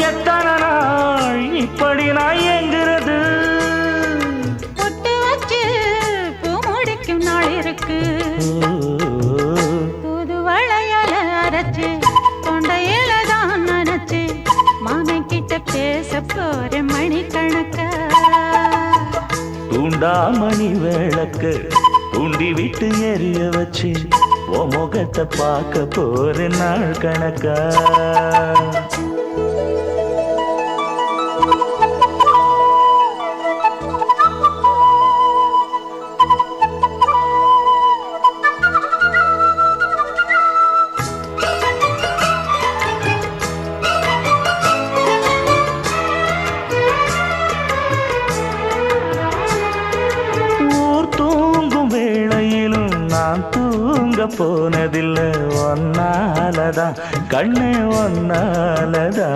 எத்தனை நாள் இப்படி நான் எங்கிறது? பொட்டு வச்சு பூ முடிக்கும் நாள் இருக்கு. புது வளையல அரைச்சு தொண்டையில தான் நினைச்சு மாமன் கிட்ட பேச போற மணிக்கணக்கா. தூண்டாமணி விளக்கு தூண்டி விட்டு எரிய வச்சு ஓ முகத்தை பார்க்க போற நாள் கணக்கா. நான் தூங்க போனதில்லை ஒன்னாலதான் கண்ணே ஒன்னாலதான்.